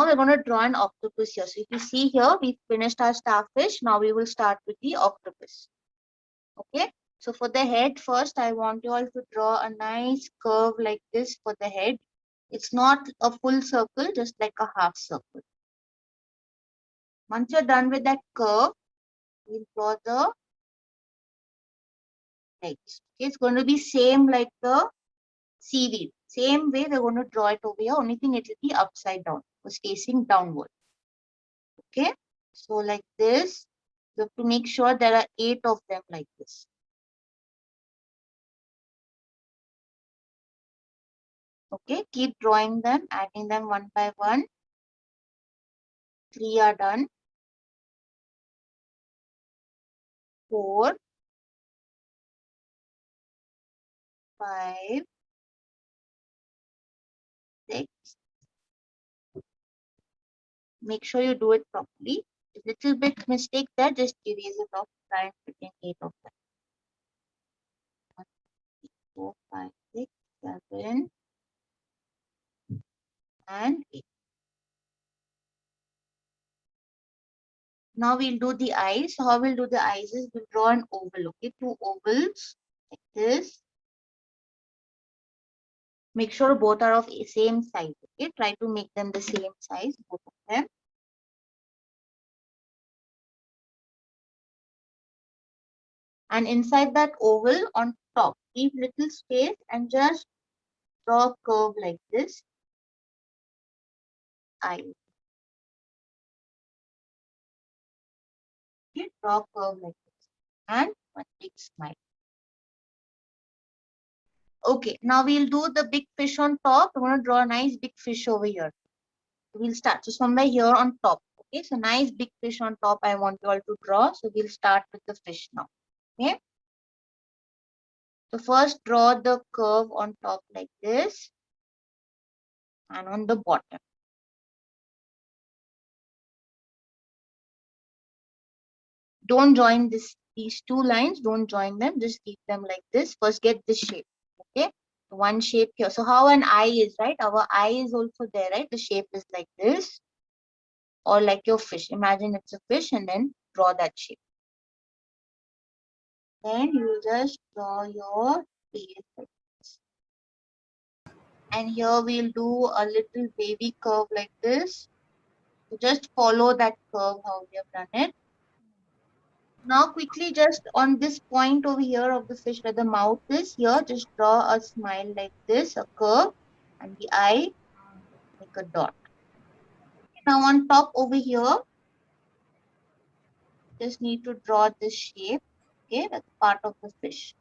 we're going to draw an octopus here. So if you see here, we finished our starfish. Now we will start with the octopus. Okay. So for the head first, I want you all to draw a nice curve like this for the head. It's not a full circle, just like a half circle. Once you're done with that curve, we'll draw the legs. Okay, it's going to be same like the seaweed. Same way we're going to draw it over here. Only thing it will be upside down, was facing downward. Okay, so like this, you have to make sure there are 8 of them like this. Okay, keep drawing them, adding them one by one. 3 are done. 4, 5, 6. Make sure you do it properly. A little bit mistake there, just erase it off. Try and put in 8 of them. 1, 2, 3, 4, 5, 6, 7, and 8. Now we'll do the eyes. So how we'll do the eyes is we'll draw an oval. Okay, 2 ovals like this. Make sure both are of the same size. Okay, try to make them the same size, both of them. And inside that oval on top, leave little space and just draw a curve like this. Eye. Okay, draw a curve like this. And one big smile. Okay, now we'll do the big fish on top. I'm going to draw a nice big fish over here. We'll start. So somewhere here on top. Okay, so nice big fish on top I want you all to draw. So we'll start with the fish now. Okay. So first draw the curve on top like this and on the bottom. Don't join these 2 lines. Don't join them. Just keep them like this. First get this shape. Okay. One shape here. So how an eye is, right? Our eye is also there, right? The shape is like this. Or like your fish. Imagine it's a fish and then draw that shape. Then you just draw your face like this. And here we'll do a little wavy curve like this. So just follow that curve how we have done it. Now quickly just on this point over here of the fish where the mouth is here, just draw a smile like this, a curve, and the eye like a dot. Now on top over here, just need to draw this shape. Okay, that's part of the fish.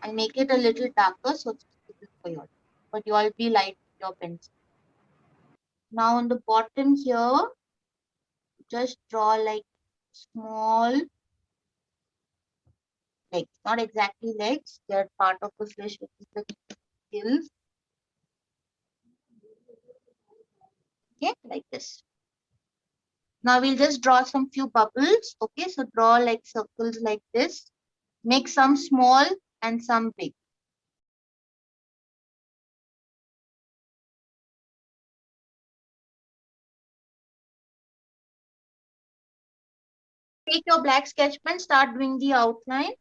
I'll make it a little darker so it's visible for you all. But you all be light with your pencil. Now on the bottom here, just draw like small legs. Not exactly legs, they're part of the fish, which is the gills. Okay, like this. Now we'll just draw some few bubbles. Okay, so draw like circles like this. Make some small and some big. Take your black sketch pen, start doing the outline.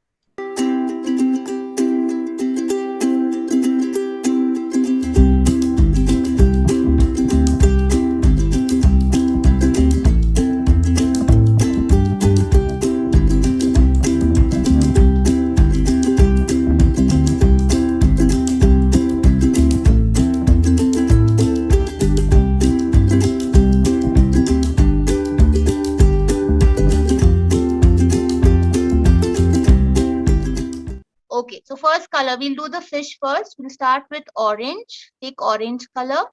Okay, so first color, we'll do the fish first. We'll start with orange. Take orange color.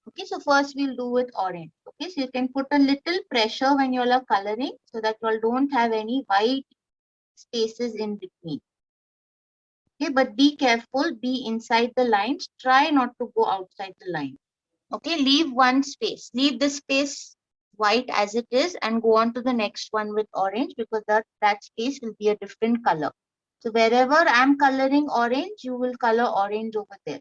Okay, so first we'll do with orange. Okay, so you can put a little pressure when you all are coloring so that you all don't have any white spaces in between. Okay, but be careful, be inside the lines. Try not to go outside the line. Okay, leave one space. Leave the space white as it is and go on to the next one with orange because that space will be a different color. So wherever I'm coloring orange, you will color orange over there.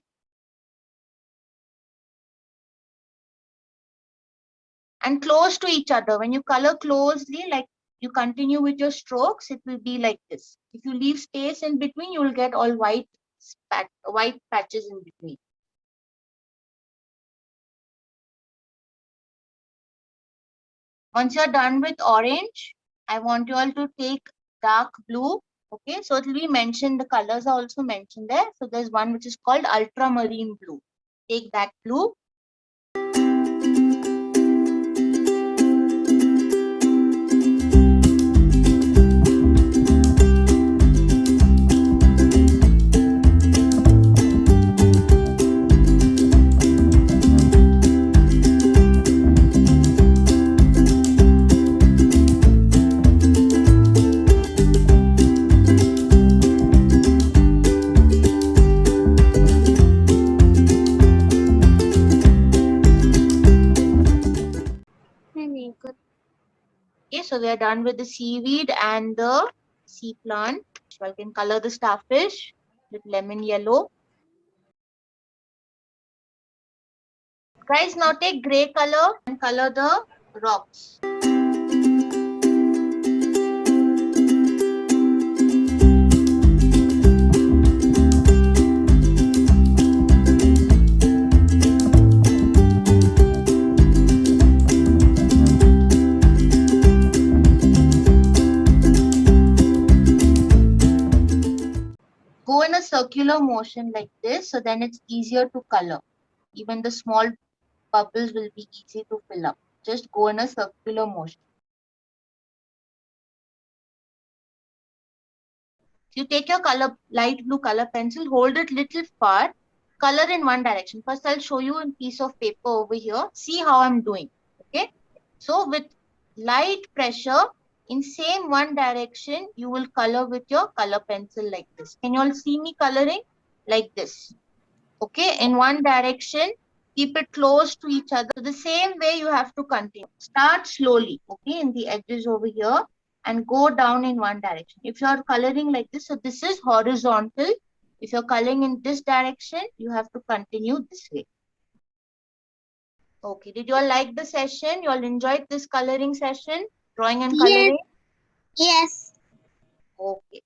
and close to each other. When you color closely, like you continue with your strokes, it will be like this. If you leave space in between, you will get all white patches in between. Once you're done with orange, I want you all to take dark blue. Okay, so it will be mentioned, the colors are also mentioned there. So there's one which is called ultramarine blue. Take that blue. Okay, so we are done with the seaweed and the sea plant. So I can color the starfish with lemon yellow. Guys, now take gray color and color the rocks. Go in a circular motion like this, so then it's easier to color. Even the small bubbles will be easy to fill up. Just go in a circular motion. You take your light blue color pencil, hold it little far, color in one direction. First, I'll show you a piece of paper over here. See how I'm doing. Okay. So with light pressure in same one direction, you will color with your color pencil like this. Can you all see me coloring like this? Okay, in one direction, keep it close to each other. So the same way you have to continue. Start slowly, okay, in the edges over here and go down in one direction. If you are coloring like this, so this is horizontal. If you're coloring in this direction, you have to continue this way. Okay, did you all like the session? You all enjoyed this coloring session, drawing and coloring? Yes. Okay.